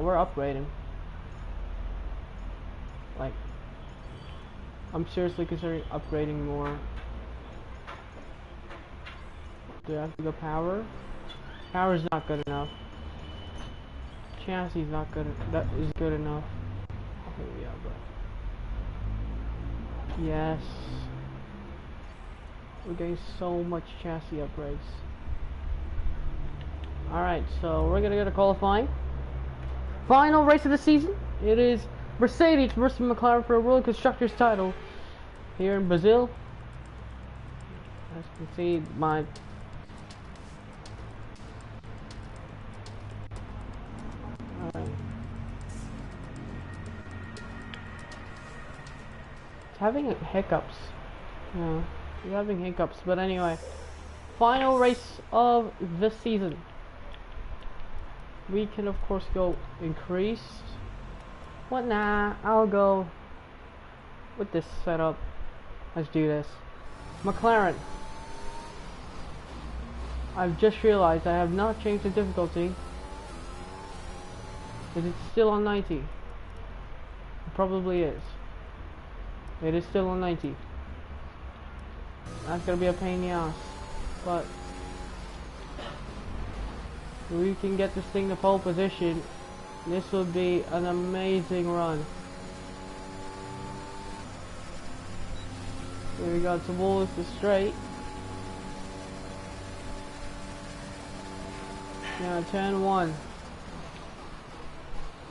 we're upgrading. Like, I'm seriously considering upgrading more. Do I have to go power? Power's not good enough. Chassis is not good. That is good enough. Okay, yeah, but yes, we're getting so much chassis upgrades. All right, so we're gonna go to qualifying. Final race of the season. It is Mercedes versus McLaren for a World Constructors title here in Brazil. As you can see, my having hiccups. Yeah, you're having hiccups. But anyway, final race of the season. We can of course go increase. What? Nah, I'll go with this setup. Let's do this. McLaren. I've just realized I have not changed the difficulty. Is it still on 90? It probably is. It is still on 90. That's gonna be a pain in the ass, but if we can get this thing to pole position, this will be an amazing run. Here we go towards the straight. Now turn 1.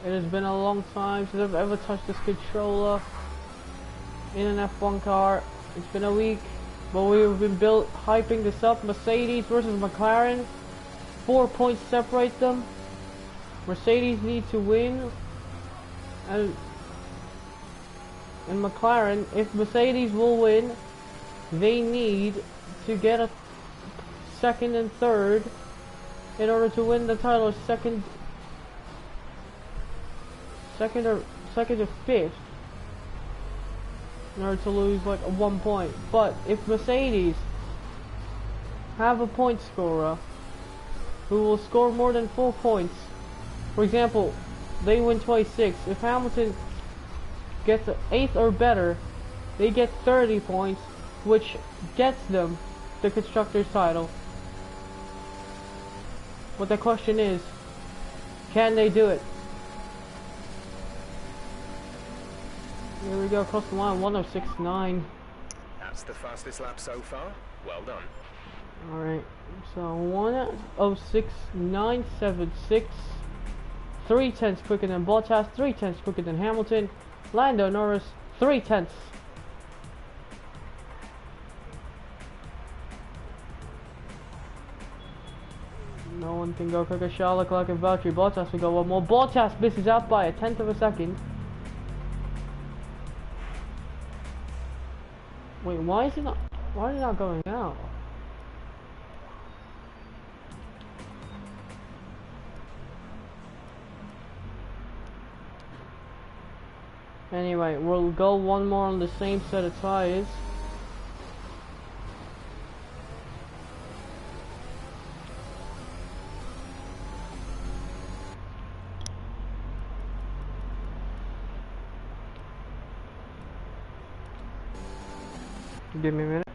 It has been a long time since I've ever touched this controller in an F1 car. It's been a week, but we've been hyping this up. Mercedes versus McLaren. 4 points separate them. Mercedes need to win, and McLaren, if Mercedes will win, they need to get a second and third in order to win the title. Second or fifth in order to lose like 1 point. But if Mercedes have a point scorer who will score more than 4 points, for example, they win 26. If Hamilton gets an 8th or better, they get 30 points, which gets them the Constructors title. But the question is, can they do it? Here we go, across the line, 106.9. That's the fastest lap so far. Well done. Alright, so 106.976. 3/10 quicker than Bottas, 3/10 quicker than Hamilton. Lando Norris, 3/10. No one can go quicker. Charles Leclerc and Valtteri Bottas will go one more. Bottas misses out by 1/10 of a second. Wait, why is it not going out? Anyway, we'll go one more on the same set of tires. Give me a minute.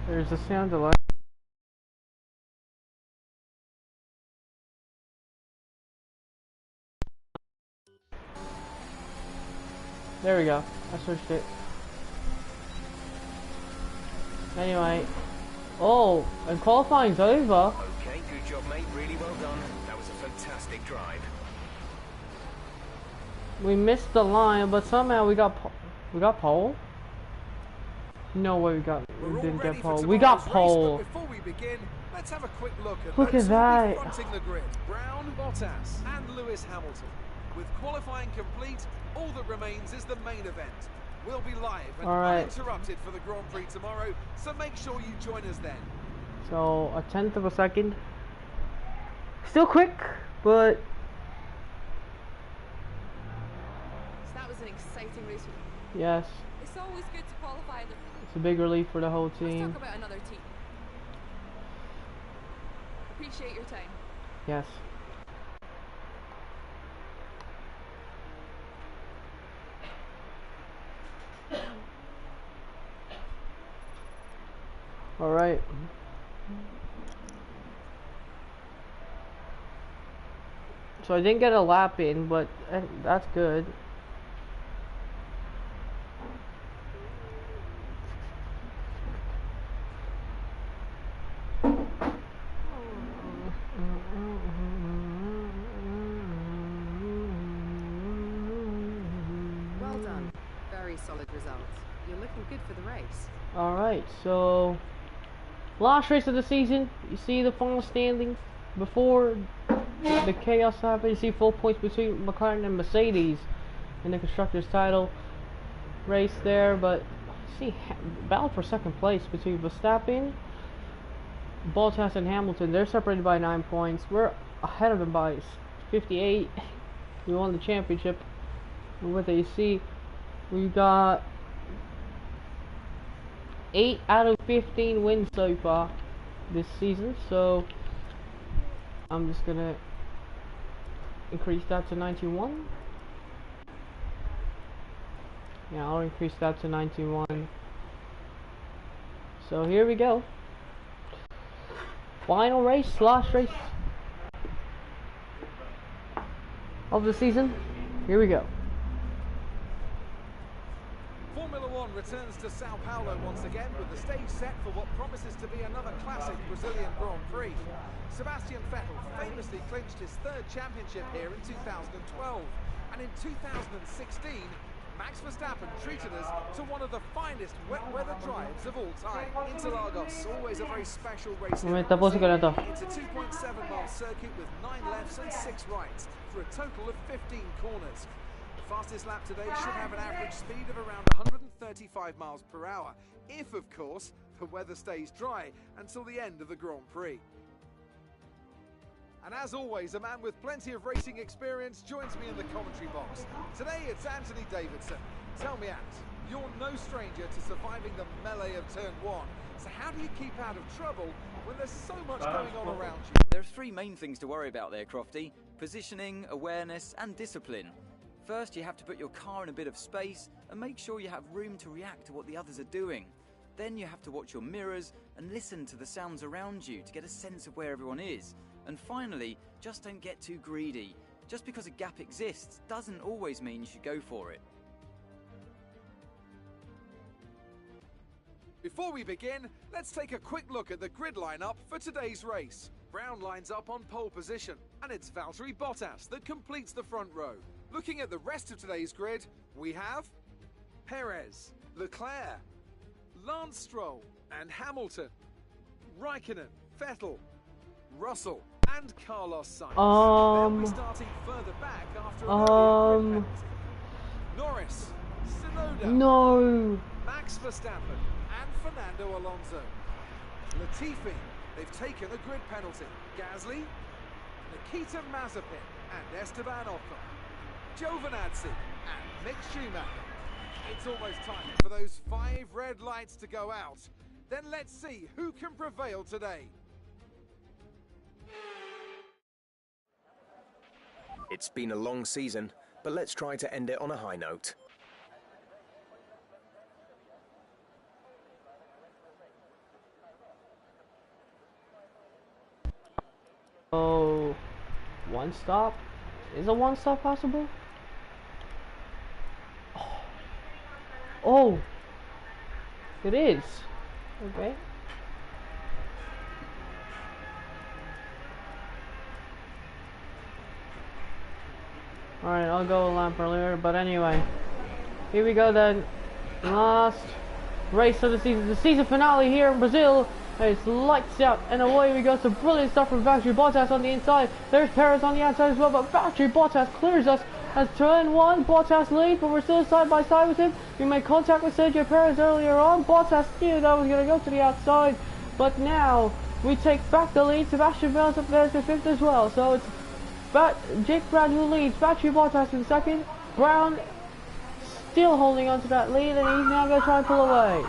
There's a sound delay. There we go. I switched it. Anyway. Oh, and qualifying's over. Okay, good job, mate. Really well done. That was a fantastic drive. We missed the line, but somehow we got pole. No way we didn't get pole. We got pole. Before we begin, let's have a quick look at that. fronting the grid. Brown, Bottas, and Lewis Hamilton. With qualifying complete, all that remains is the main event. We'll be live and uninterrupted for the Grand Prix tomorrow, so make sure you join us then. So 1/10 of a second. Still quick, but So that was an exciting exciting race. Yes. It's always good to qualify the... It's a big relief for the whole Let's team. talk about another team. Appreciate your time. Yes. All right. So I didn't get a lap in, but that's good. Well done. Very solid results. You're looking good for the race. Alright, so last race of the season. You see the final standings before the chaos happened. You see 4 points between McLaren and Mercedes in the constructors title race there, but see battle for second place between Verstappen, Bottas and Hamilton. They're separated by 9 points. We're ahead of them by 58. We won the championship with AC. We got 8 out of 15 wins so far this season, so I'm just gonna increase that to 91. Yeah, I'll increase that to 91. So here we go. Final race, last race of the season. Here we go. Formula One returns to Sao Paulo once again with the stage set for what promises to be another classic Brazilian Grand Prix. Sebastian Vettel famously clinched his 3rd championship here in 2012, and in 2016 Max Verstappen treated us to one of the finest wet weather drives of all time. Interlagos, always a very special race. It's a 2.7-mile circuit with 9 lefts and 6 rights for a total of 15 corners. The fastest lap today should have an average speed of around 135 miles per hour, if of course the weather stays dry until the end of the Grand Prix. And as always, a man with plenty of racing experience joins me in the commentary box. Today it's Anthony Davidson. Tell me, Ant, you're no stranger to surviving the melee of turn 1. So how do you keep out of trouble when there's so much going on around you? There are 3 main things to worry about there, Crofty: positioning, awareness and discipline. First, you have to put your car in a bit of space and make sure you have room to react to what the others are doing. Then you have to watch your mirrors and listen to the sounds around you to get a sense of where everyone is. And finally, just don't get too greedy. Just because a gap exists doesn't always mean you should go for it. Before we begin, let's take a quick look at the grid lineup for today's race. Brown lines up on pole position, and it's Valtteri Bottas that completes the front row. Looking at the rest of today's grid, we have Perez, Leclerc, Lance Stroll and Hamilton, Raikkonen, Vettel, Russell and Carlos Sainz. They'll be starting further back after an early grid penalty. Norris, Tsunoda, Max Verstappen and Fernando Alonso. Latifi, they've taken a grid penalty. Gasly, Nikita Mazepin and Esteban Ocon. Giovinazzi and Mick Schumacher. It's almost time for those 5 red lights to go out. Then let's see who can prevail today. It's been a long season, but let's try to end it on a high note. Oh, 1 stop? Is a 1 stop possible? Oh, it is. Okay. Alright, I'll go a lap earlier, but anyway. Here we go then. Last race of the season finale here in Brazil. It's lights out and away we go. Some brilliant stuff from Valtteri Bottas on the inside. There's Perez on the outside as well, but Valtteri Bottas clears us as turn 1. Bottas leads, but we're still side by side with him. We made contact with Sergio Perez earlier on. Bottas knew that was going to go to the outside, but now we take back the lead. Sebastian Vettel's up there to 5th as well. So it's Jake Brown who leads. Valtteri Bottas in 2nd. Brown still holding on to that lead, and he's now going to try and pull away.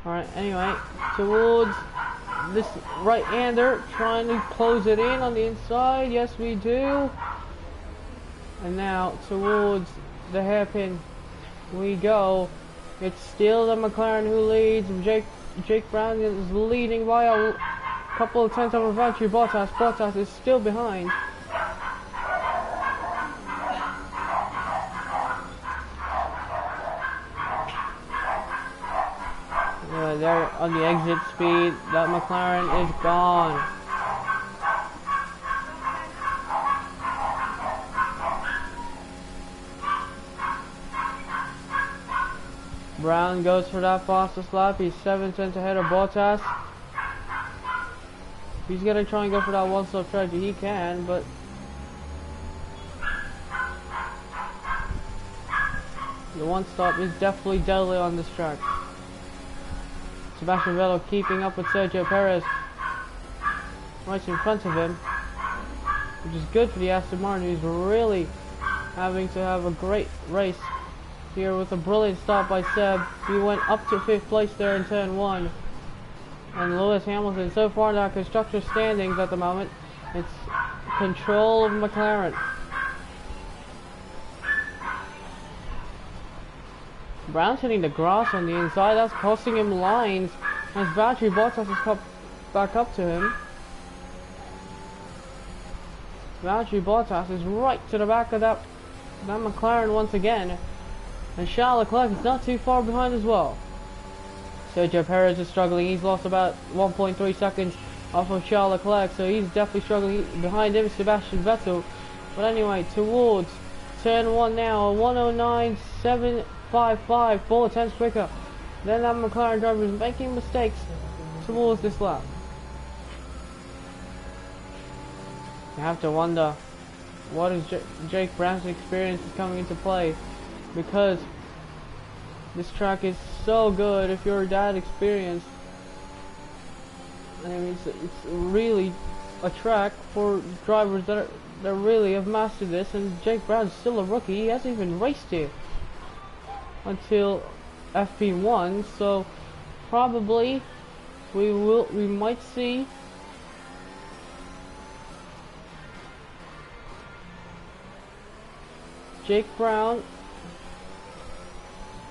Alright, anyway, towards this right-hander, trying to close it in on the inside. Yes, we do. And now towards the hairpin we go. It's still the McLaren who leads. Jake Brown is leading by a couple of tenths over Valtteri Bottas. Bottas is still behind. They're on the exit speed. That McLaren is gone. Brown goes for that fastest lap. He's 7 tenths ahead of Bottas. He's gonna try and go for that one-stop strategy. He can, but the one-stop is definitely deadly on this track. Sebastian Vettel keeping up with Sergio Perez right in front of him, which is good for the Aston Martin, who's really having to have a great race here with a brilliant start by Seb. He went up to 5th place there in turn 1. And Lewis Hamilton, so far in our constructor standings at the moment, it's control of McLaren. Brown's hitting the grass on the inside. That's costing him lines as Valtteri Bottas has come back up to him. Valtteri Bottas is right to the back of that McLaren once again. And Charles Leclerc is not too far behind as well. Sergio Perez is struggling. He's lost about 1.3 seconds off of Charles Leclerc, so he's definitely struggling. Behind him is Sebastian Vettel. But anyway, towards turn 1 now, 109.755, 4 tenths quicker. Then that McLaren driver is making mistakes towards this lap. You have to wonder, what is Jake Brown's experience is coming into play? Because this track is so good. If you're that experienced, I mean, it's really a track for drivers that really have mastered this. And Jake Brown's still a rookie. He hasn't even raced here until FP1, so probably we might see Jake Brown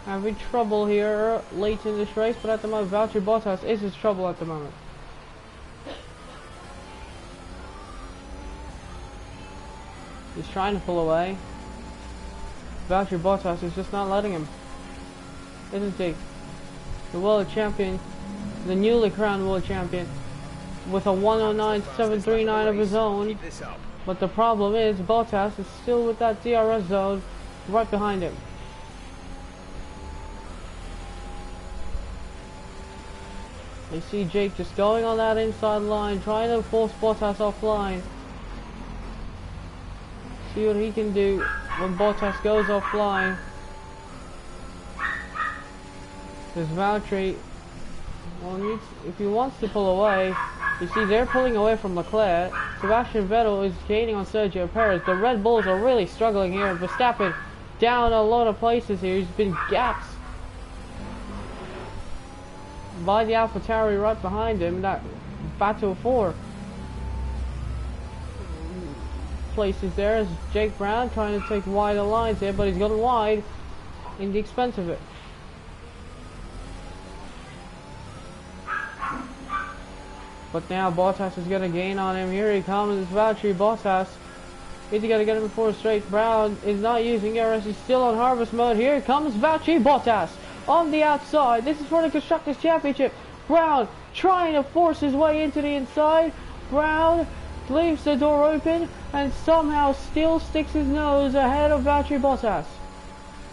having trouble here late in this race, but at the moment Valtteri Bottas is his trouble at the moment. He's trying to pull away. Valtteri Bottas is just not letting him, isn't he? The world champion, the newly crowned world champion, with a 109.739 of his own. But the problem is Bottas is still with that DRS zone right behind him. You see Jake just going on that inside line, trying to force Bottas offline. See what he can do when Bottas goes offline. Because Valtteri, well, if he wants to pull away, you see they're pulling away from Leclerc. Sebastian Vettel is gaining on Sergio Perez. The Red Bulls are really struggling here. Verstappen down a lot of places here. He's been gapped by the AlphaTauri right behind him. That battle for places there is Jake Brown trying to take wider lines here, but he's gotten wide in the expense of it. But now Bottas is going to gain on him. Here he comes. It's Valtteri Bottas. Is he going to get him before straight? Brown is not using ERS. He's still on harvest mode. Here comes Valtteri Bottas on the outside. This is for the Constructors' Championship. Brown trying to force his way into the inside. Brown leaves the door open and somehow still sticks his nose ahead of Valtteri Bottas.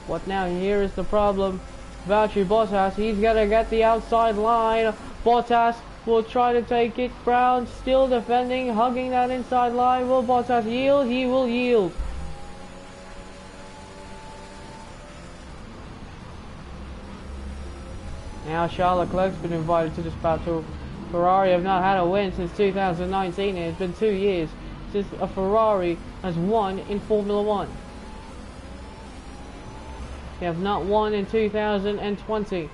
What now? Here is the problem. Valtteri Bottas, he's going to get the outside line. Bottas will try to take it. Brown still defending, hugging that inside line. Will Bottas yield? He will yield. Now Charles Leclerc's been invited to this battle. Ferrari have not had a win since 2019. It's been 2 years since a Ferrari has won in Formula 1. They have not won in 2020.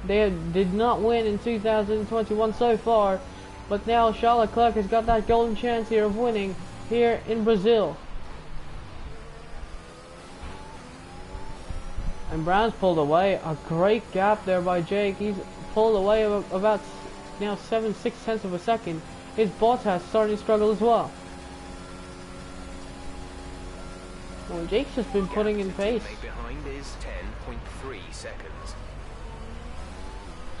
They did not win in 2021 so far, but now Charles Leclerc has got that golden chance here of winning here in Brazil. And Brown's pulled away. A great gap there by Jake. He's pulled away about now 7/6 of a second. His Bottas starting to struggle as well. Well, Jake's just been putting in pace. Behind is 10.3 seconds.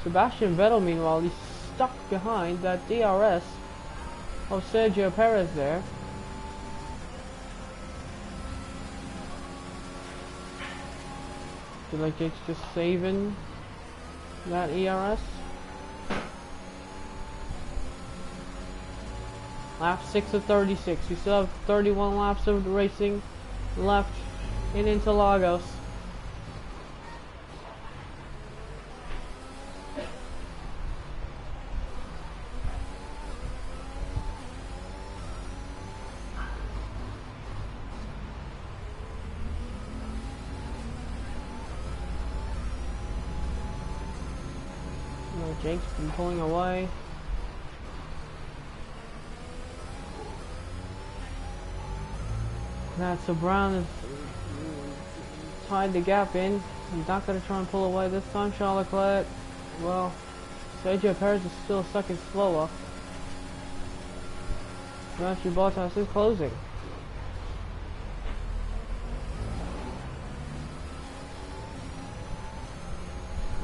Sebastian Vettel, meanwhile, he's stuck behind that DRS of Sergio Perez there. Feel like Jake's just saving that ERS. Lap 6 of 36. We still have 31 laps of racing left in Interlagos. Jake's been pulling away. So Brown has tied the gap in. He's not going to try and pull away this time. Charles Leclerc, well, Sergio Perez is still a second slower. Valtteri Bottas is closing.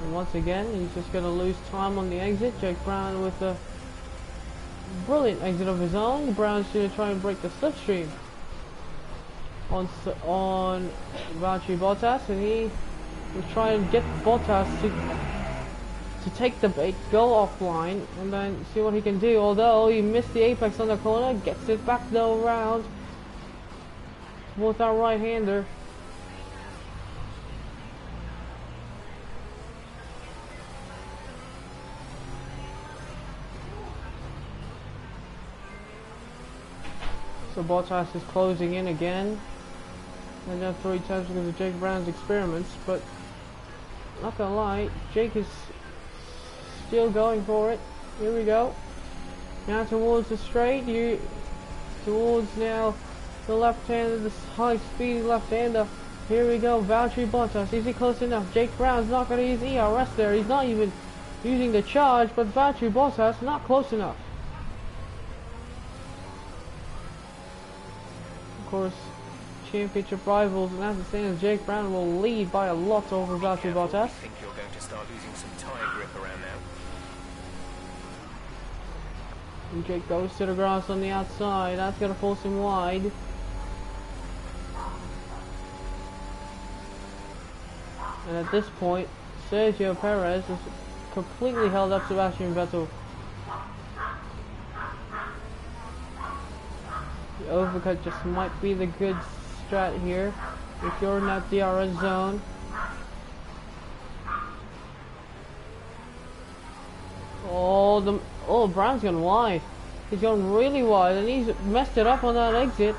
And once again, he's just going to lose time on the exit. Jake Brown with a brilliant exit of his own. Brown's going to try and break the slipstream on Valtteri Bottas, and he will try and get Bottas to take the bait, go offline, and then see what he can do. Although he missed the apex on the corner, gets it back though around towards that right-hander. So Bottas is closing in again. And then 3 times because of Jake Brown's experiments, but not gonna lie, Jake is still going for it. Here we go. Now towards the straight, towards now the left-hander, the high-speed left-hander. Here we go, Valtteri Bottas. Is he close enough? Jake Brown's not gonna use ERS there. He's not even using the charge, but Valtteri Bottas not close enough. Of course, championship rivals, and as it stands, Jake Brown will lead by a lot over Valtteri Bottas. I think you're going to start losing some tyre grip around now. And Jake goes to the grass on the outside. That's going to force him wide. And at this point, Sergio Perez has completely held up Sebastian Vettel. The overcut just might be the good strat here if you're in that DRS zone. Oh, Brown's gone wide. He's gone really wide, and he's messed it up on that exit.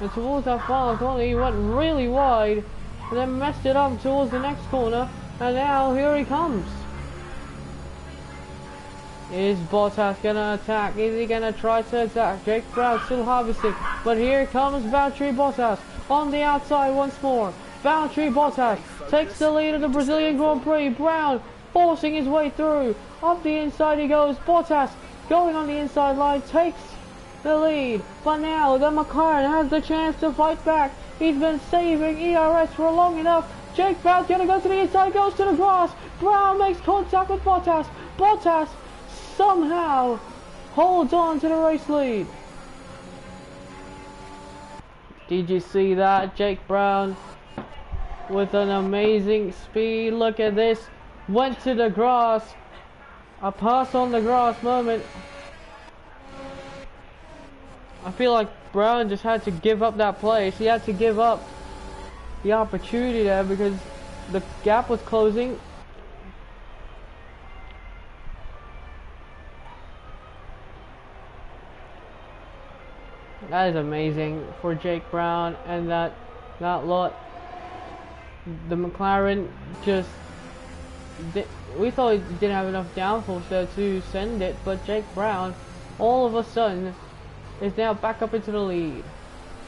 And towards that final corner, he went really wide, and then messed it up towards the next corner. And now here he comes. Is Bottas gonna attack? Is he gonna try to attack? Jake Brown still harvesting, but here comes Valtteri Bottas on the outside once more. Valtteri Bottas takes the lead of the Brazilian Grand Prix. Brown forcing his way through. Up the inside he goes. Bottas going on the inside line takes the lead, but now the McLaren has the chance to fight back. He's been saving ERS for long enough. Jake Brown's gonna go to the inside, goes to the grass. Brown makes contact with Bottas. Bottas somehow holds on to the race lead. Did you see that? Jake Brown with an amazing speed. Look at this. Went to the grass. A pass on the grass moment. I feel like Brown just had to give up that place. He had to give up the opportunity there because the gap was closing. That is amazing for Jake Brown and that lot. The McLaren just we thought he didn't have enough downforce there to send it, but Jake Brown all of a sudden is now back up into the lead.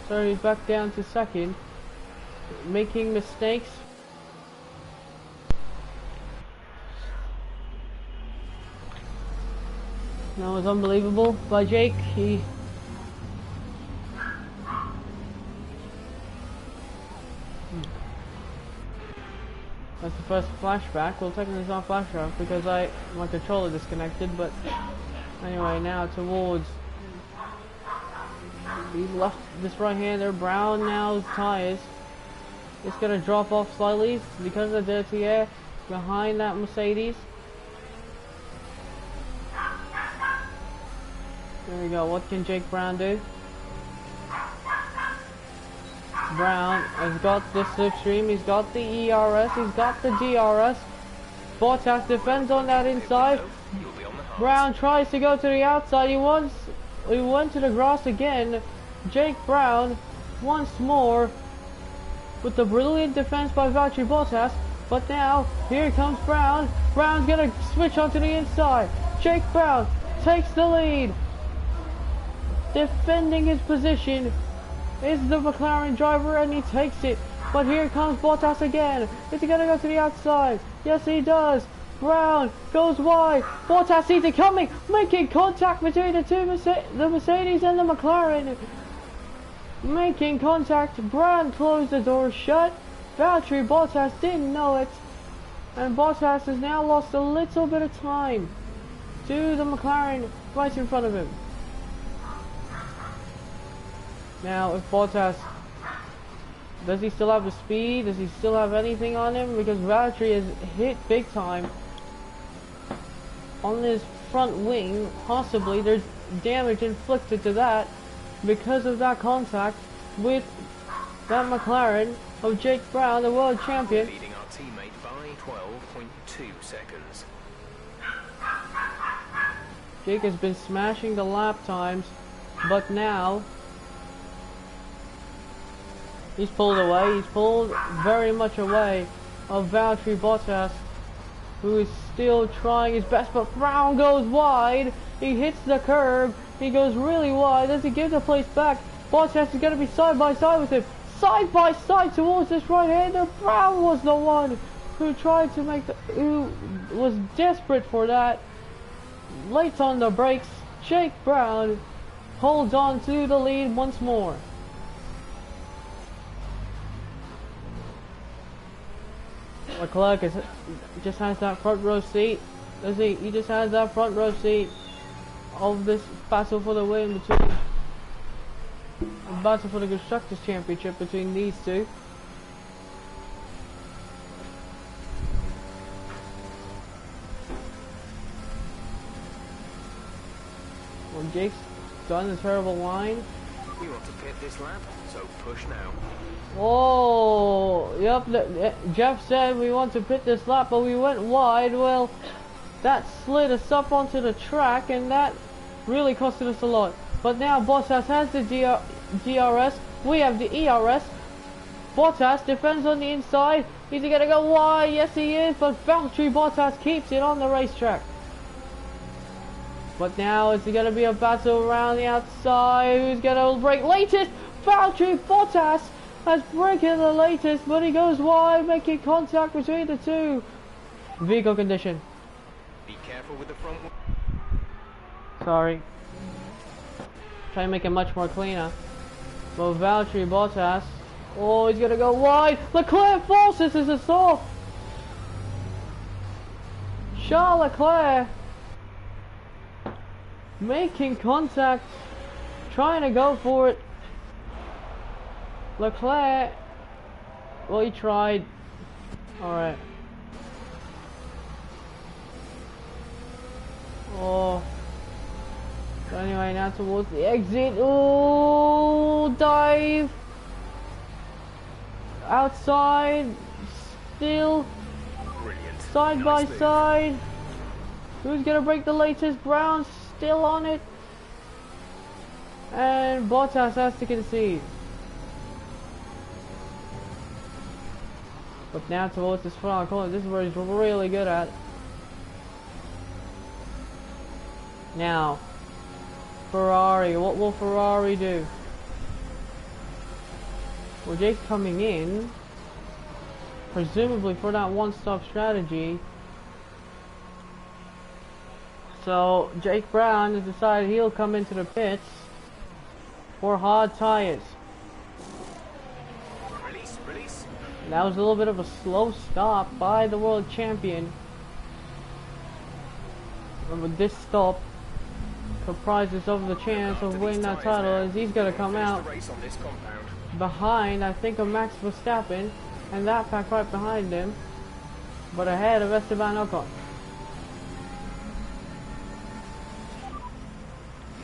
So he's back down to second, making mistakes. That was unbelievable by Jake. That's the first flashback. Well, technically it's not flashback because my controller disconnected, but anyway, now towards he left this right-hander. Brown now's tires. It's gonna drop off slightly because of the dirty air behind that Mercedes. There we go. What can Jake Brown do? Brown has got the slipstream, he's got the ERS, he's got the DRS. Bottas defends on that inside. Brown tries to go to the outside. He went to the grass again. Jake Brown once more with the brilliant defense by Valtteri Bottas. But now here comes Brown. Brown's gonna switch onto the inside. Jake Brown takes the lead. Defending his position is the McLaren driver, and he takes it. But here comes Bottas again. Is he gonna go to the outside? Yes, he does. Brown goes wide. Bottas sees it coming, making contact between the Mercedes and the McLaren. Making contact. Brown closed the door shut. Valtteri Bottas didn't know it, and Bottas has now lost a little bit of time to the McLaren right in front of him. Now, if Bottas, does he still have the speed? Does he still have anything on him? Because Valtteri is hit big time on his front wing. Possibly there's damage inflicted to that because of that contact with that McLaren of Jake Brown, the world champion. Leading our teammate by 12.2 seconds. Jake has been smashing the lap times, but now he's pulled away. He's pulled very much away of Valtteri Bottas, who is still trying his best, but Brown goes wide. He hits the curb. He goes really wide. Does he give the place back? Bottas is going to be side by side with him. Side by side towards this right-hander. Brown was the one who tried to who was desperate for that. Late on the brakes. Jake Brown holds on to the lead once more. Leclerc just has that front row seat. Does he? He just has that front row seat of this battle for the win between the battle for the Constructors' Championship between these two. Well, Jake's done the terrible line. We want to pit this lap, so push now. Oh, yep, Jeff said we want to pit this lap, but we went wide. Well, that slid us up onto the track, and that really costed us a lot. But now Bottas has the DRS, we have the ERS. Bottas defends on the inside. Is he going to go wide? Yes, he is, but Valtteri Bottas keeps it on the racetrack. But now is it going to be a battle around the outside? Who's going to break latest? Valtteri Bottas has broken the latest, but he goes wide, making contact between the two. Vehicle condition. Be careful with the front. Sorry. Try to make it much more cleaner. But Valtteri Bottas, oh, he's gonna go wide. Leclerc forces us off. Charles Leclerc making contact, trying to go for it. Leclerc, well, he tried. Alright. Oh. So anyway, now towards the exit. Oh, dive. Outside. Still. Brilliant. Side by Nice move. side. Who's gonna break the latest? Brown still on it. And Bottas has to concede. But now towards this final corner, this is where he's really good at. Now, Ferrari, what will Ferrari do? Well, Jake's coming in, presumably for that one-stop strategy. So, Jake Brown has decided he'll come into the pits for hard tires. Release. That was a little bit of a slow stop by the world champion. But this stop comprises of the chance of winning that title, as he's going to come out behind, I think, of Max Verstappen, and that pack right behind him, but ahead of Esteban Ocon.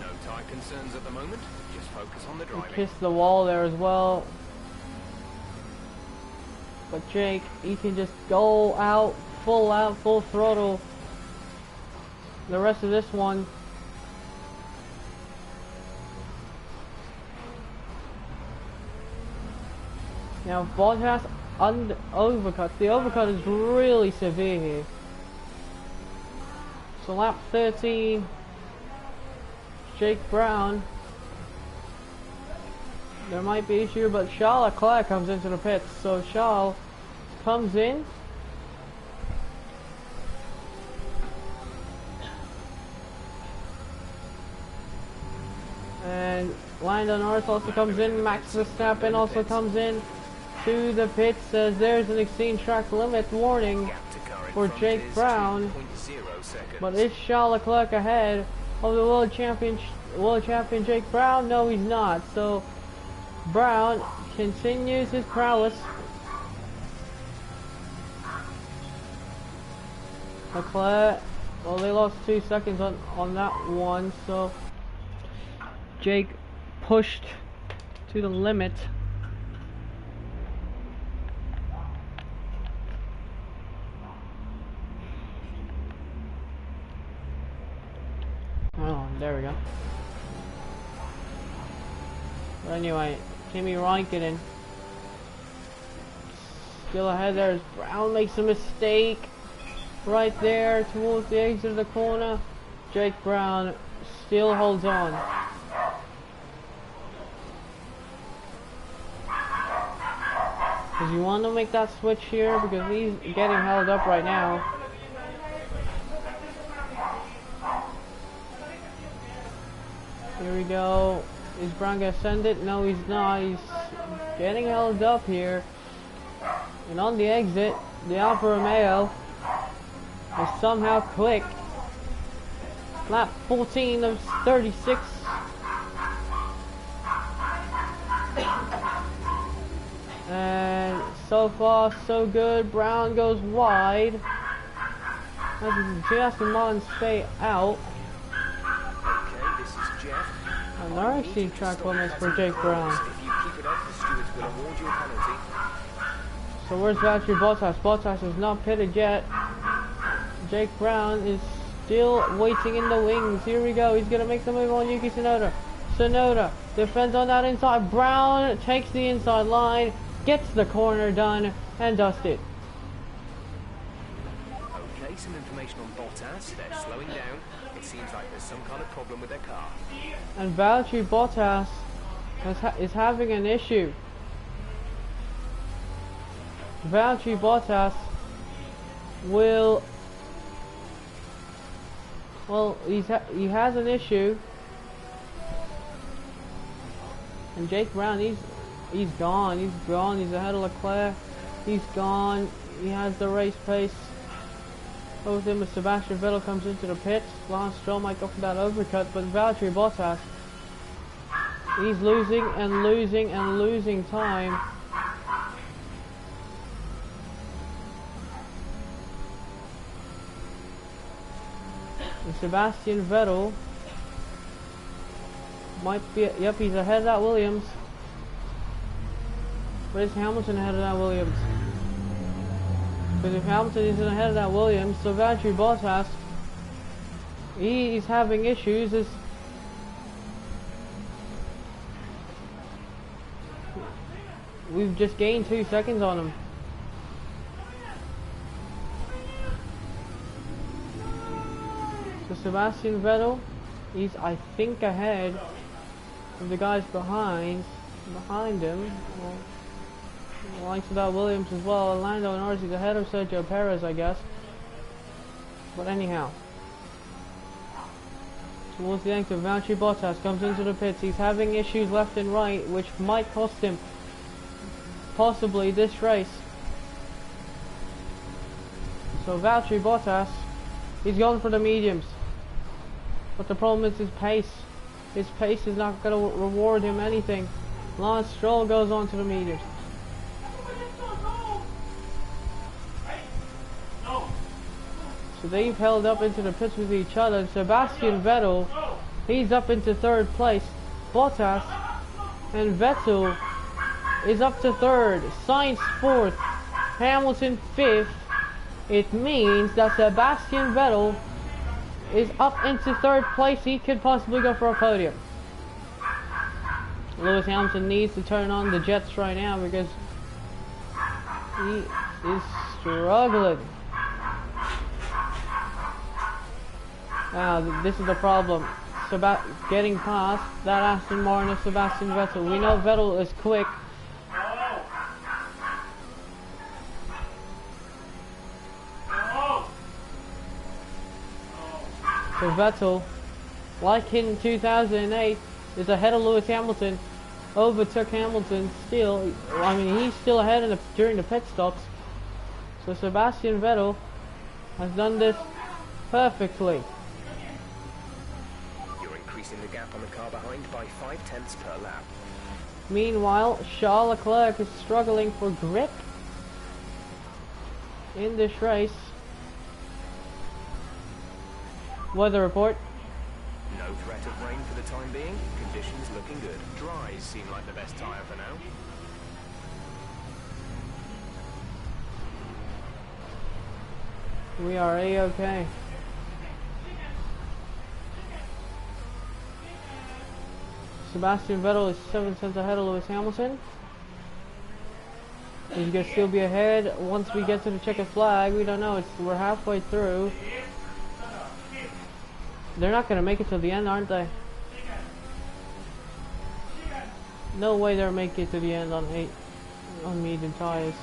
No tire concerns at the moment. Just focus on the He driving. kissed the wall there as well. But Jake, he can just go out, full throttle the rest of this one. Now Bottas overcut. The overcut is really severe here. So lap 13, Jake Brown. There might be issue, but Charles Leclerc comes into the pits. So Charles comes in. And Lando Norris also comes in. Max Verstappen also comes in to the pits, says there's an exceed track limit warning for Jake Brown. But is Charles Leclerc ahead of the world champion Jake Brown? No, he's not. So Brown continues his prowess. Leclerc, well, they lost 2 seconds on that one, so Jake pushed to the limit. Oh, there we go. But anyway, Kimi Räikkönen still ahead there as Brown makes a mistake right there towards the exit of the corner. Jake Brown still holds on. Because you want to make that switch here because he's getting held up right now. Here we go. Is Brown gonna send it? No, he's not. He's getting held up here. And on the exit, the Alfa Romeo has somehow clicked. Lap 14 of 36. And so far, so good. Brown goes wide. As the Aston Martin stay out. Okay, this is Jeff. And there are exceed track limits for Jake Brown. If you keep it up, the stewards will award you a penalty. So where's Valtteri Bottas? Bottas is not pitted yet. Jake Brown is still waiting in the wings. Here we go. He's going to make the move on Yuki Tsunoda. Tsunoda defends on that inside. Brown takes the inside line, gets the corner done, and dusted. Okay, some information on Bottas. They're slowing down. It seems like there's some kind of problem with their car. And Valtteri Bottas is having an issue. Valtteri Bottas will... Well, he has an issue. And Jake Brown, he's gone. He's gone. He's ahead of Leclerc. He's gone. He has the race pace over him as Sebastian Vettel comes into the pits. Lance Stroll might go for that overcut, but Valtteri Bottas, he's losing and losing and losing time. And Sebastian Vettel might be, yep, he's ahead of that Williams. But is Hamilton ahead of that Williams? Because if Hamilton isn't ahead of that Williams, so Valtteri Bottas, he's having issues. We've just gained 2 seconds on him. So Sebastian Vettel, he's I think ahead of the guys behind him. Well, the likes of that Williams as well. Lando Norris is ahead of Sergio Perez, I guess. But anyhow, towards the end, so Valtteri Bottas comes into the pits. He's having issues left and right, which might cost him possibly this race. So Valtteri Bottas, he's going for the mediums. But the problem is his pace. His pace is not going to reward him anything. Lance Stroll goes on to the mediums. So they've held up into the pits with each other. And Sebastian Vettel, he's up into 3rd place. Bottas and Vettel is up to 3rd. Sainz 4th. Hamilton 5th. It means that Sebastian Vettel is up into 3rd place. He could possibly go for a podium. Lewis Hamilton needs to turn on the jets right now because he is struggling. Now, this is the problem. Getting past that Aston Martin of Sebastian Vettel. We know Vettel is quick. So Vettel, like in 2008, is ahead of Lewis Hamilton. Overtook Hamilton still. I mean, he's still ahead during the pit stops. So Sebastian Vettel has done this perfectly. The gap on the car behind by 0.5 per lap. Meanwhile, Charles Leclerc is struggling for grip in this race. Weather report. No threat of rain for the time being. Conditions looking good. Dries seem like the best tyre for now. We are A-okay. Sebastian Vettel is 7 cents ahead of Lewis Hamilton. He's going to still be ahead once we get to the checkered flag. We don't know. We're halfway through. They're not going to make it to the end, aren't they? No way they're making it to the end on medium tires.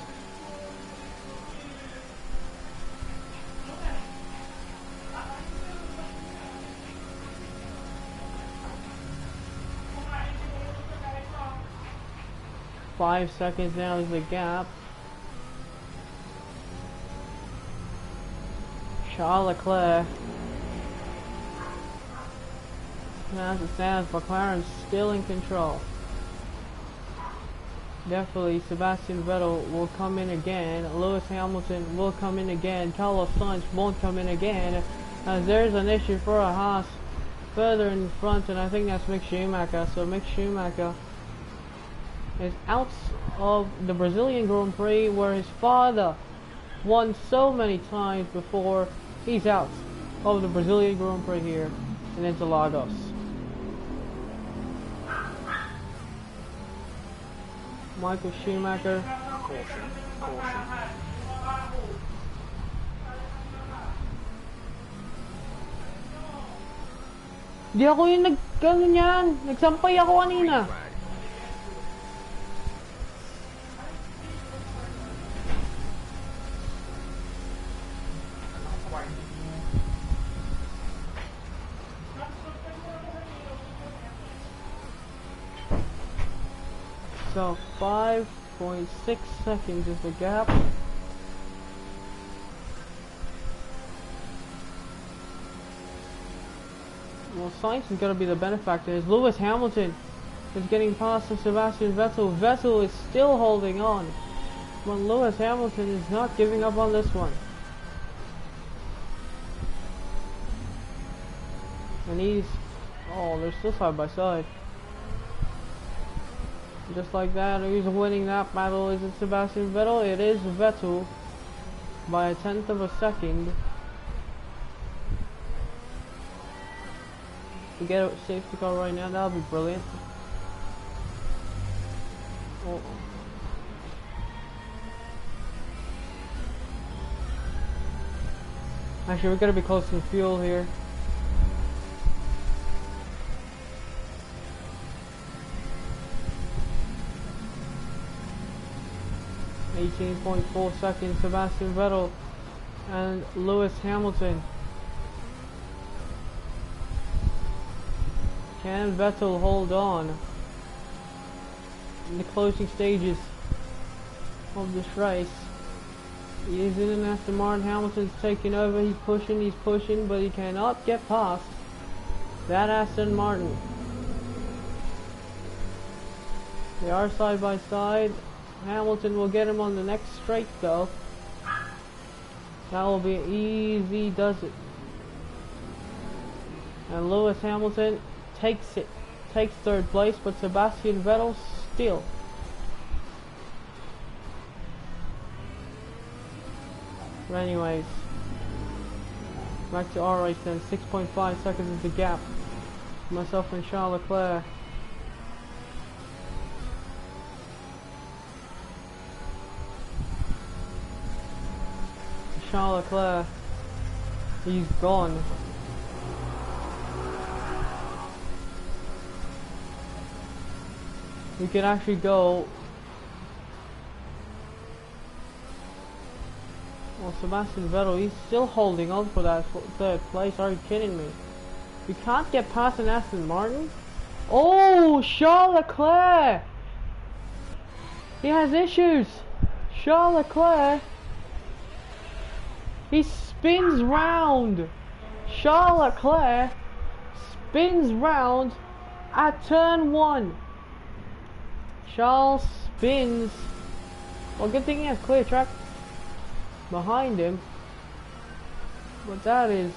Five seconds now is the gap. Charles Leclerc. As it stands, McLaren's still in control. Definitely Sebastian Vettel will come in again. Lewis Hamilton will come in again. Carlos Sainz won't come in again. As there's an issue for a Haas further in front, and I think that's Mick Schumacher. So Mick Schumacher is out of the Brazilian Grand Prix where his father won so many times before. He's out of the Brazilian Grand Prix here in Interlagos. Michael Schumacher. Caution, caution. Di ako yung nag-ano niyan. Nagsampay ako kanina. So 5.6 seconds is the gap. Well, Sainz is going to be the benefactor. As Lewis Hamilton is getting past Sebastian Vettel. Vettel is still holding on. But Lewis Hamilton is not giving up on this one. And he's, oh, they're still side by side. Just like that, who's winning that battle? Is it Sebastian Vettel? It is Vettel by a tenth of a second. To get a safety car right now, that would be brilliant. Oh. Actually, we're gonna be close to fuel here. .4 seconds, Sebastian Vettel and Lewis Hamilton. Can Vettel hold on in the closing stages of this race? He is in an Aston Martin. Hamilton's taking over. He's pushing, but he cannot get past that Aston Martin. They are side by side. Hamilton will get him on the next straight though. That will be easy does it. And Lewis Hamilton takes third place, but Sebastian Vettel still. But anyways, back to our race then. 6.5 seconds is the gap. Myself and Charles Leclerc. Charles Leclerc, he's gone. We could actually go. Well, Sebastian Vettel, he's still holding on for that third place. Are you kidding me? We can't get past an Aston Martin? Oh, Charles Leclerc! He has issues. Charles Leclerc. He spins round. Charles Leclerc spins round at turn 1. Charles spins. Well, good thing he has clear track behind him. But that is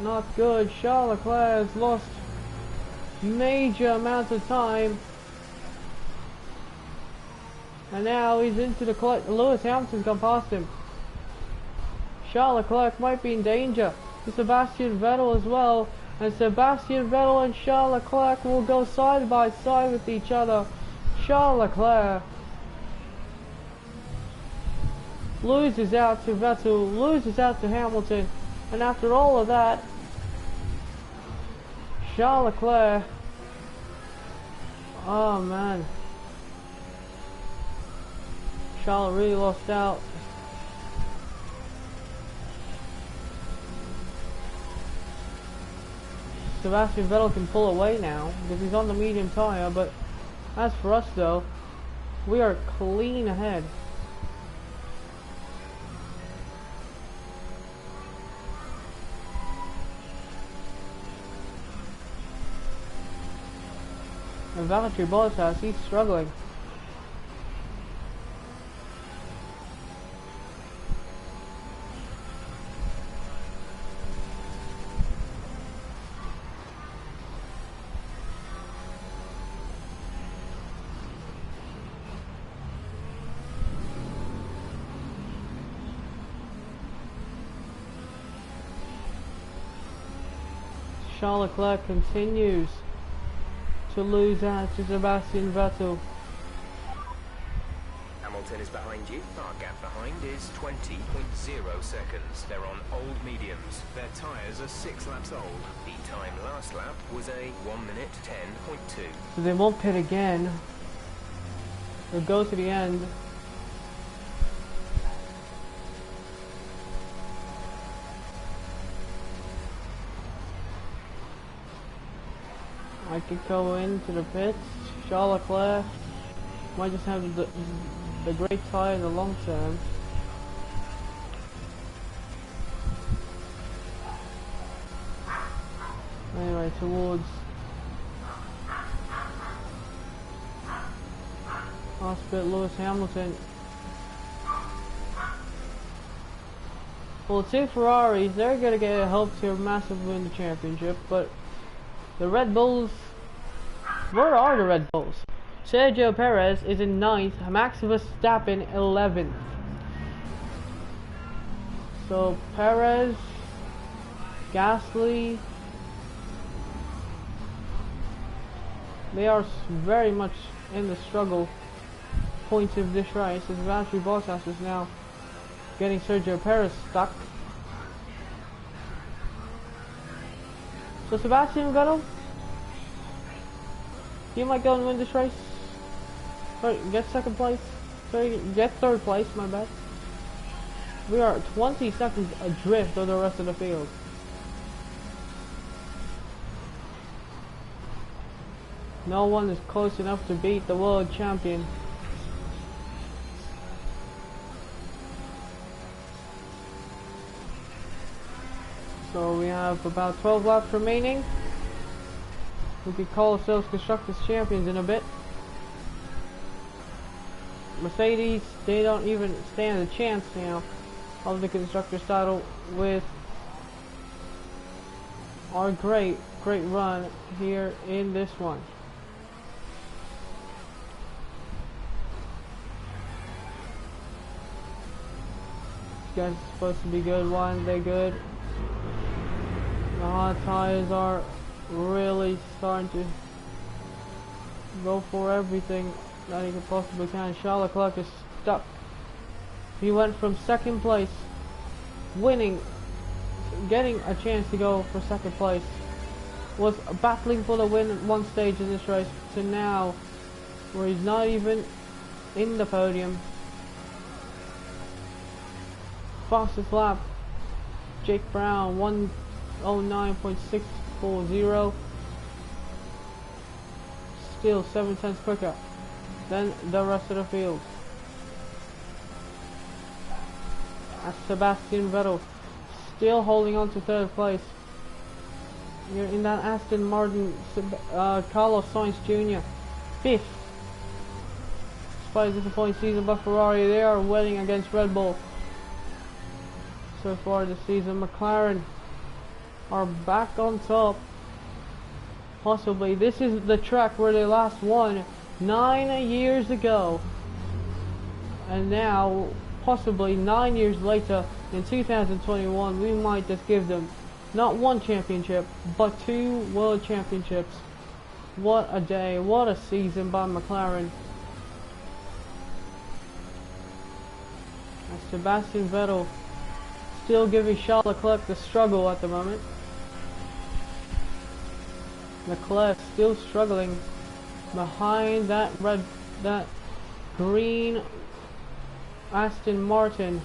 not good. Charles Leclerc has lost major amounts of time. And now he's into the Lewis Hamilton's gone past him. Charles Leclerc might be in danger. Sebastian Vettel as well. And Sebastian Vettel and Charles Leclerc will go side by side with each other. Charles Leclerc loses out to Vettel, loses out to Hamilton. And after all of that, Charles Leclerc, oh man, Charles really lost out. Sebastian Vettel can pull away now because he's on the medium tyre, but as for us though, we are clean ahead. And Valtteri Bottas, he's struggling. Charles Leclerc continues to lose out to Sebastian Vettel. Hamilton is behind you. Our gap behind is 20.0 seconds. They're on old mediums. Their tyres are 6 laps old. The time last lap was a 1 minute 10.2. So they won't pit again. They'll go to the end. I could go into the pits. Charles Leclerc might just have the great tyre in the long term. Anyway, towards last bit, Lewis Hamilton. Well, the two Ferraris, they're gonna get help to massively win the championship, but The Red Bulls. Where are the Red Bulls? Sergio Perez is in 9th, Max Verstappen 11th. So Perez, Gasly, they are very much in the struggle points of this race, as Valtteri Bottas is now getting Sergio Perez stuck. So Sebastian Vettel, he might go and win this race. Sorry, get second place. Sorry, get third place, my bad. We are 20 seconds adrift of the rest of the field. No one is close enough to beat the world champion. So we have about 12 laps remaining. We could call ourselves Constructors Champions in a bit. Mercedes, they don't even stand a chance now of the Constructors title with our great run here in this one. This guy's supposed to be good one, they're good. The hot tires are really starting to go for everything that he could possibly can. Charles Leclerc is stuck. He went from second place, winning, getting a chance to go for second place, was battling for the win at one stage in this race, to now where he's not even in the podium. Fastest lap, Jake Brown, 1:09.640, still 7/10 quicker than the rest of the field. As Sebastian Vettel still holding on to third place. You're in that Aston Martin, Carlos Sainz Jr. 5th. Despite a disappointing season by Ferrari, they are winning against Red Bull. So far this season, McLaren are back on top. Possibly this is the track where they last won 9 years ago, and now possibly 9 years later in 2021 we might just give them not one championship but 2 world championships. What a day, what a season by McLaren. As Sebastian Vettel still giving Charles Leclerc the struggle at the moment. Leclerc still struggling behind that green Aston Martin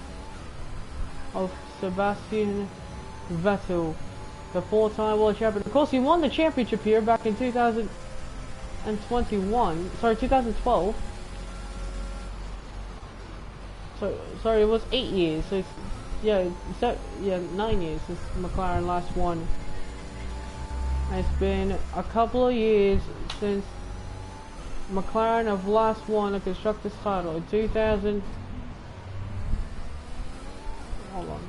of Sebastian Vettel, the 4-time world champion. Of course, he won the championship here back in 2021. Sorry, 2012. So sorry, it was 8 years. So it's, yeah, 9 years since McLaren last won. It's been a couple of years since McLaren have last won a Constructors title in 2000. Hold on.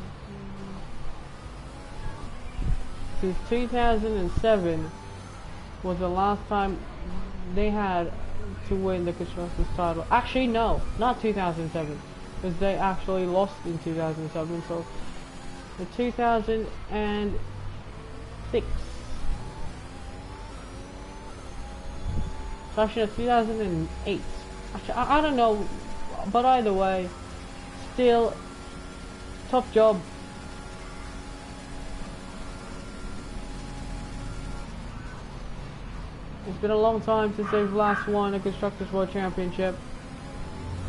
Since 2007 was the last time they had to win the Constructors title. Actually, no, not 2007, because they actually lost in 2007. So, the 2006. Actually, 2008. Actually, I don't know, but either way, still tough job. It's been a long time since they've last won a Constructors World Championship.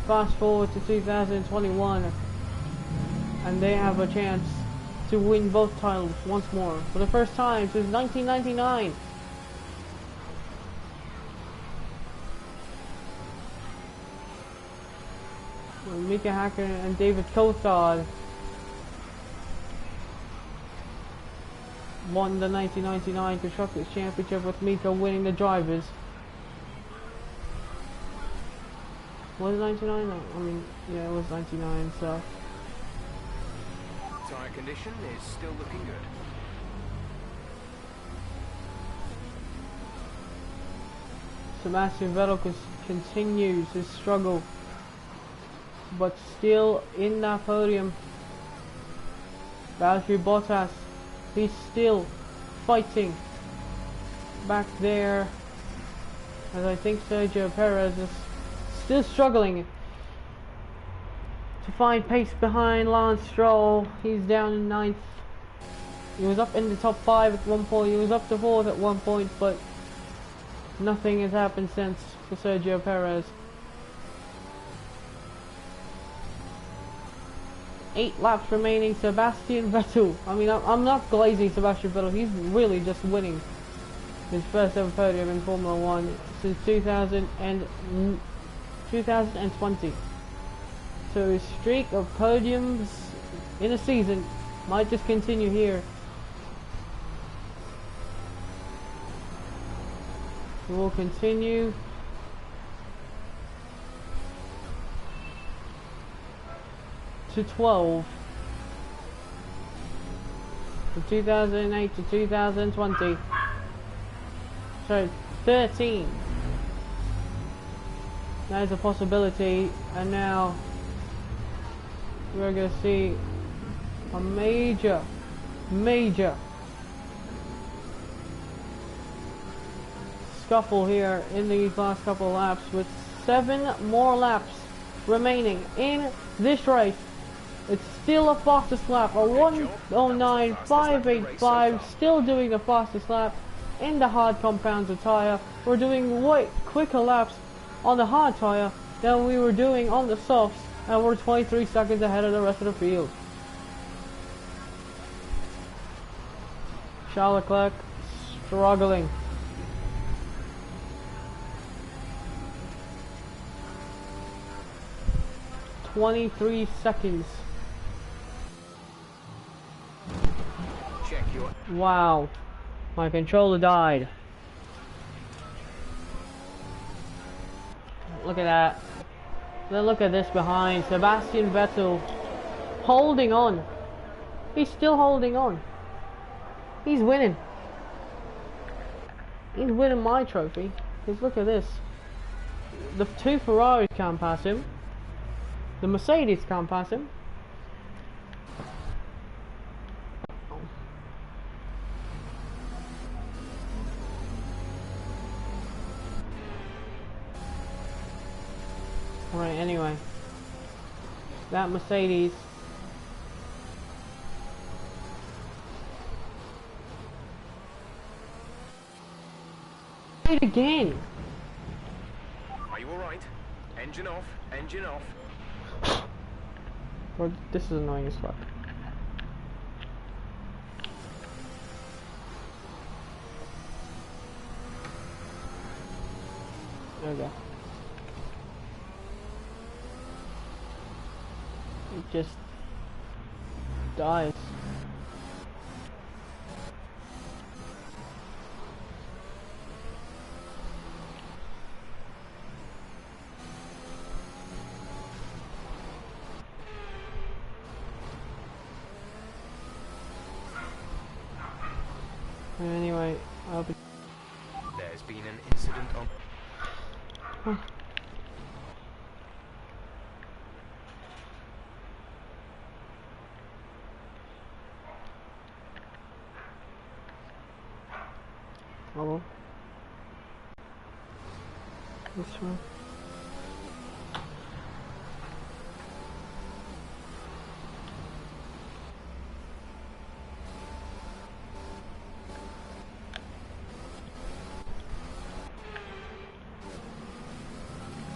Fast forward to 2021, and they have a chance to win both titles once more for the first time since 1999. Mika Hakkinen and David Coulthard won the 1999 Constructors Championship, with Mika winning the drivers. Was it 99? I mean, yeah, it was 99, so. Tyre condition is still looking good. Sebastian Vettel continues his struggle, but still in that podium. Valtteri Bottas, he's still fighting back there, as I think Sergio Perez is still struggling to find pace behind Lance Stroll. He's down in 9th. He was up in the top 5 at one point, he was up to 4th at one point, but nothing has happened since for Sergio Perez. 8 laps remaining. Sebastian Vettel. I mean, I'm not glazing Sebastian Vettel. He's really just winning his first ever podium in Formula 1 since 2020. So his streak of podiums in a season might just continue here. It will continue. To 12 from 2008 to 2020. So 13. That is a possibility, and now we're going to see a major scuffle here in these last couple of laps, with 7 more laps remaining in this race. It's still a fastest lap, a 1:09.585, still doing the fastest lap in the hard compounds of tyre. We're doing way quicker laps on the hard tyre than we were doing on the softs, and we're 23 seconds ahead of the rest of the field. Charles Leclerc struggling. "23 seconds. Check your... Wow. My controller died. Look at that. Then look at this behind. Sebastian Vettel holding on. He's still holding on. He's winning. He's winning my trophy. Because look at this. The 2 Ferraris can't pass him. The Mercedes can't pass him. Alright, anyway. That Mercedes. It again. Are you alright? Engine off, engine off. Well, this is annoying as fuck. There we go. It just dies. Anyway, I'll be... There's been an incident on... Huh. Hello? This one.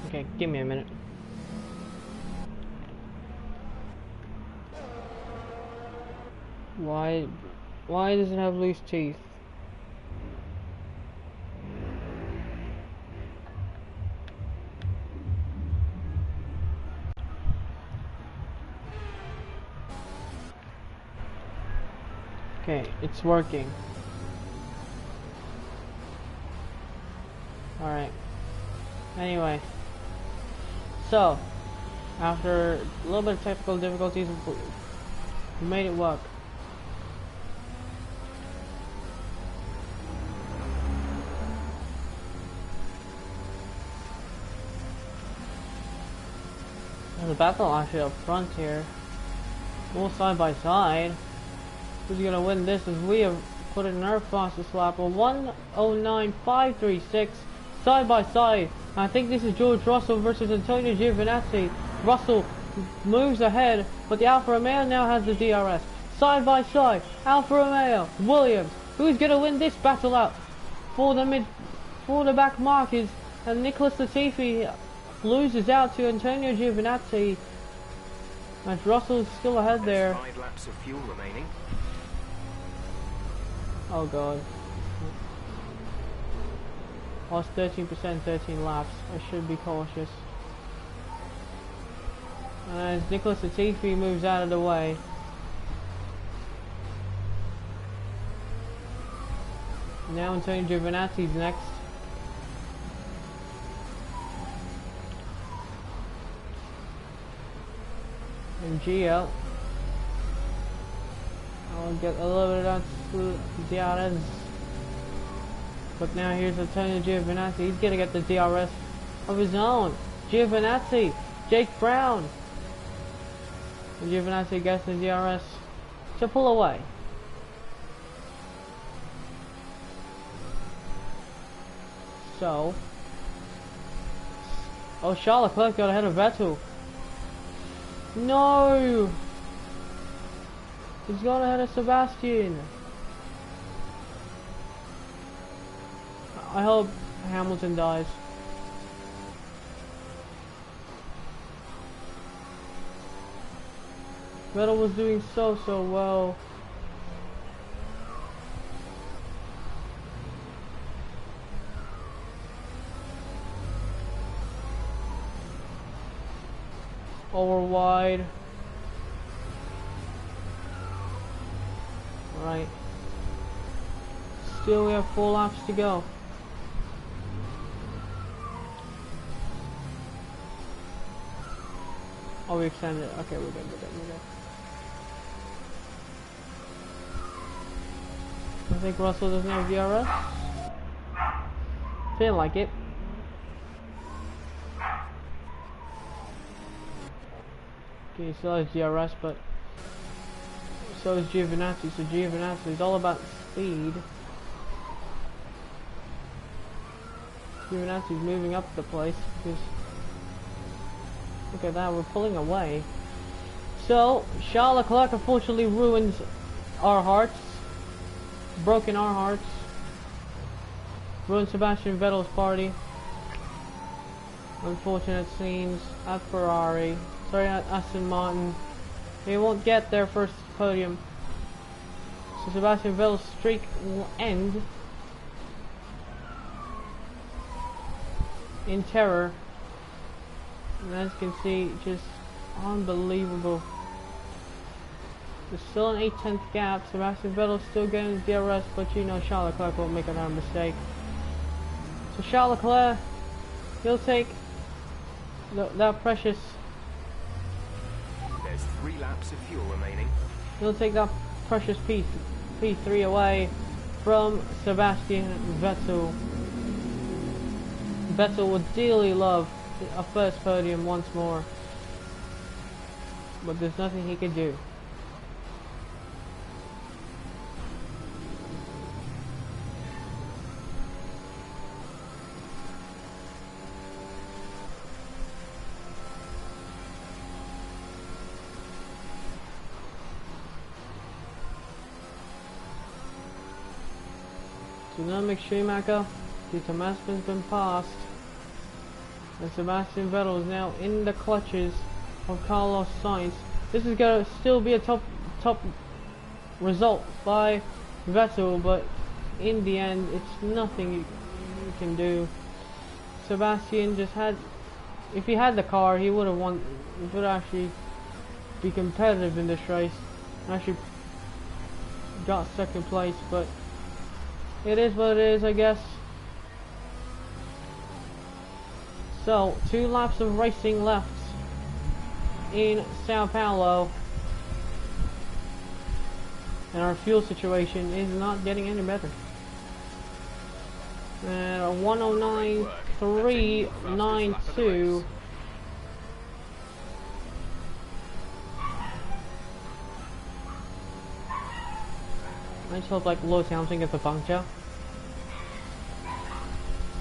Okay, give me a minute. Why does it have loose teeth? Okay, it's working. Alright. Anyway. So, after a little bit of technical difficulties, we made it work. There's a battle actually up front here. More side by side. Who's gonna win this as we have put in our fastest lap? A 1:09.536 side by side. I think this is George Russell versus Antonio Giovinazzi. Russell moves ahead, but the Alfa Romeo now has the DRS. Side by side, Alfa Romeo, Williams. Who's gonna win this battle out? For the back markers, and Nicholas Latifi loses out to Antonio Giovinazzi. And Russell's still ahead there. 5 laps of fuel remaining. Oh god. Lost 13%, 13 laps. I should be cautious. As Nicholas Latifi moves out of the way. Now Antonio Giovinazzi's next. And Gio. I'll get a little bit of DRS. But now here's Antonio Giovinazzi. He's gonna get the DRS of his own. Giovinazzi, Jake Brown. And Giovinazzi gets the DRS to pull away. So, oh, Charles Leclerc got ahead of Vettel. No! He's gone ahead of Sebastian. I hope Hamilton dies. Vettel was doing so well. Over wide. Right. Still we have 4 laps to go. Oh, we extended it. Okay, we're good. I think Russell doesn't have DRS. Feel like it. Okay, he still has DRS, but so is Giovinazzi. So Giovinazzi is all about speed. Giovinazzi's moving up the place because look at that, we're pulling away. So Charles Leclerc unfortunately ruins our hearts, broken our hearts, ruined Sebastian Vettel's party. Unfortunate scenes at Ferrari. Sorry, at Aston Martin. They won't get their first podium. So Sebastian Vettel's streak will end in terror. And as you can see, just unbelievable. There's still an 8/10 gap. Sebastian Vettel's still getting his DRS, but you know Charles Leclerc won't make another mistake. So Charles Leclerc, he'll take that precious. There's 3 laps of fuel remaining. He'll take that precious P3 away from Sebastian Vettel. Vettel would dearly love a first podium once more, but there's nothing he can do. Dynamic Schumacher, due to Mazepin's been passed, and Sebastian Vettel is now in the clutches of Carlos Sainz. This is going to still be a top result by Vettel, but in the end, it's nothing you can do. Sebastian just had, if he had the car, he would have won. He would actually be competitive in this race. Actually, got second place, but. It is what it is, I guess. So, 2 laps of racing left in Sao Paulo. And our fuel situation is not getting any better. And a 109.392. I just hope like Lewis Hamilton gets a puncture.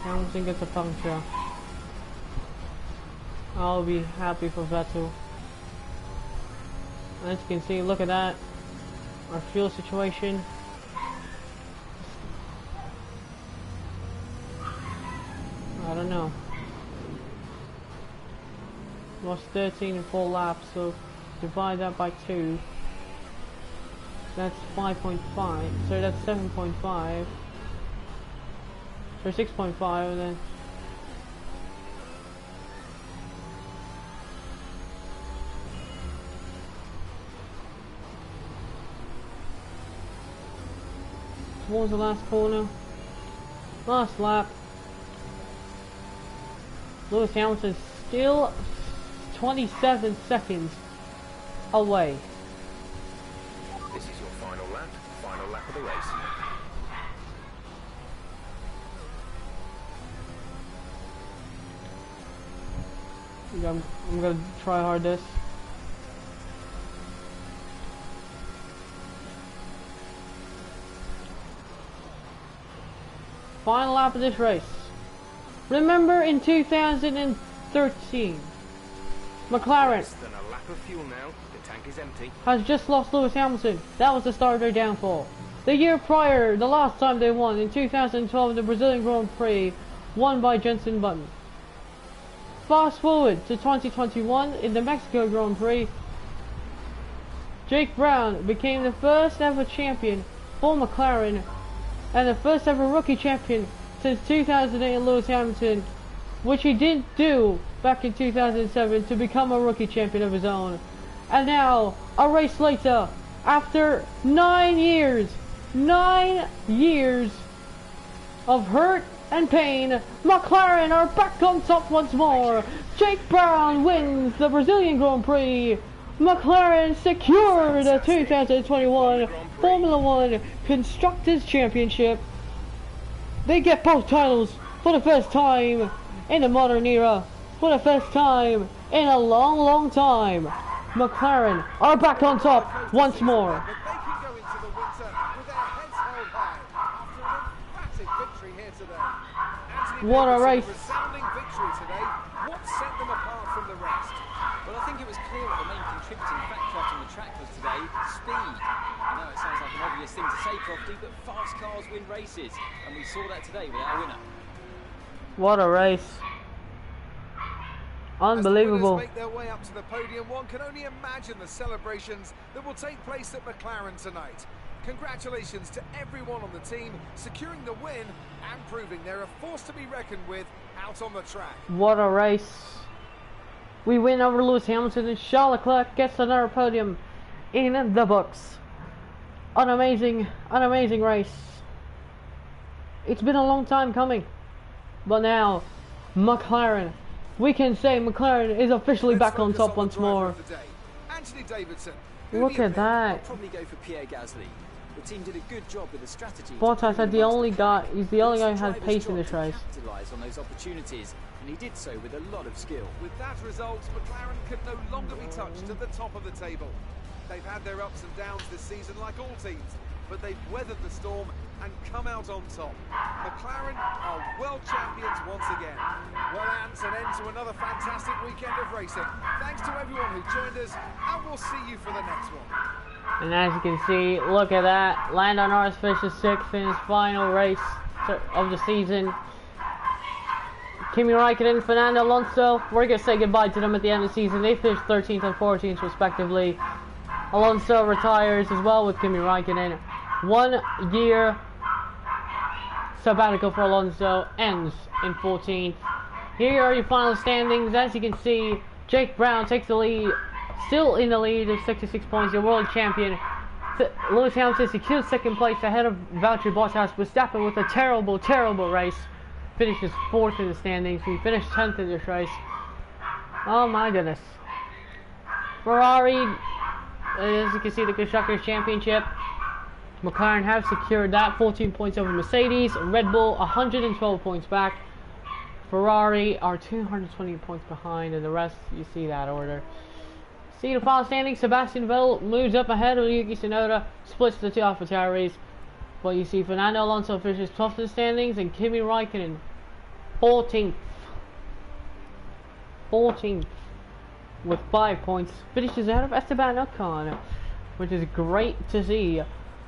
Hamilton gets a puncture. I'll be happy for Vettel. As you can see, look at that. Our fuel situation. I don't know. Lost 13 in 4 laps, so divide that by 2. That's 5.5. So that's 7.5. Or 6.5, and then towards the last corner, last lap. Lewis Hamilton still 27 seconds away. This is your final lap of the race. I'm gonna try hard this. Final lap of this race. Remember in 2013, McLaren Less than a lap of fuel now. The tank is empty. has just lost Lewis Hamilton. That was the start of their downfall. The year prior, the last time they won, in 2012, the Brazilian Grand Prix, won by Jenson Button. Fast forward to 2021, in the Mexico Grand Prix, Jake Brown became the first ever champion for McLaren and the first ever rookie champion since 2008 Lewis Hamilton, which he didn't do back in 2007 to become a rookie champion of his own. And now, a race later, after 9 years of hurt and pain, McLaren are back on top once more. Jake Brown wins the Brazilian Grand Prix. McLaren secured the 2021 Formula One Constructors Championship. They get both titles for the first time in the modern era. For the first time in a long time. McLaren are back on top once more. What a race. Resounding victory today. What set them apart from the rest? Well, I think it was clear that the main contributing factor out on the track was today speed. I know it sounds like an obvious thing to say, Crofty, but fast cars win races, and we saw that today with our winner. What a race. Unbelievable. As the winners make their way up to the podium, one can only imagine the celebrations that will take place at McLaren tonight. Congratulations to everyone on the team, securing the win and proving they're a force to be reckoned with out on the track. What a race. We win over Lewis Hamilton and Charles Leclerc gets another podium in the books. An amazing race. It's been a long time coming. But now, McLaren, we can say McLaren is officially back on top once more. Anthony Davidson. Look at that. I'll probably go for Pierre Gasly. The team did a good job with the strategy. Bottas had the only guy. He's the only guy who has pace in this race. Capitalize on those opportunities, and he did so with a lot of skill. With that result, McLaren can no longer be touched at the top of the table. They've had their ups and downs this season, like all teams, but they've weathered the storm and come out on top. McLaren are world champions once again. Well, Ants, an end to another fantastic weekend of racing. Thanks to everyone who joined us, and we'll see you for the next one. And as you can see, look at that. Lando Norris finishes 6th in his final race of the season. Kimi Raikkonen, Fernando Alonso, we're going to say goodbye to them at the end of the season. They finished 13th and 14th respectively. Alonso retires as well with Kimi Raikkonen. 1 year sabbatical for Alonso ends in 14th. Here are your final standings. As you can see, Jake Brown takes the lead, still in the lead of 66 points, your world champion. Lewis Hamilton secures 2nd place ahead of Valtteri Bottas. Verstappen with a terrible race finishes 4th in the standings. We finished 10th in this race. Oh my goodness. Ferrari, as you can see, the Constructors Championship. McLaren have secured that, 14 points over Mercedes. Red Bull 112 points back. Ferrari are 220 points behind, and the rest, you see that order. See the final standings. Sebastian Vettel moves up ahead of Yuki Tsunoda, splits the two AlphaTauris. But you see, Fernando Alonso finishes 12th in the standings, and Kimi Raikkonen 14th. 14th with 5 points. Finishes ahead of Esteban Ocon, which is great to see.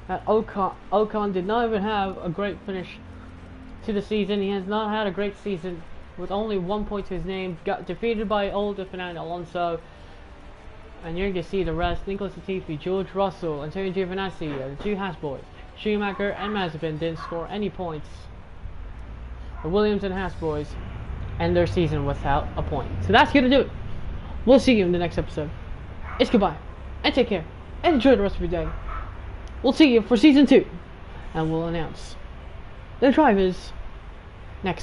That Ocon did not even have a great finish to the season. He has not had a great season, with only 1 point to his name. Got defeated by older Fernando Alonso. And you're going to see the rest. Nicholas Latifi, George Russell, Antonio Giovinazzi, the two Haas boys. Schumacher and Mazepin didn't score any points. The Williams and Haas boys end their season without a point. So that's going to do it. We'll see you in the next episode. It's goodbye. And take care. And enjoy the rest of your day. We'll see you for season 2. And we'll announce the drivers next season.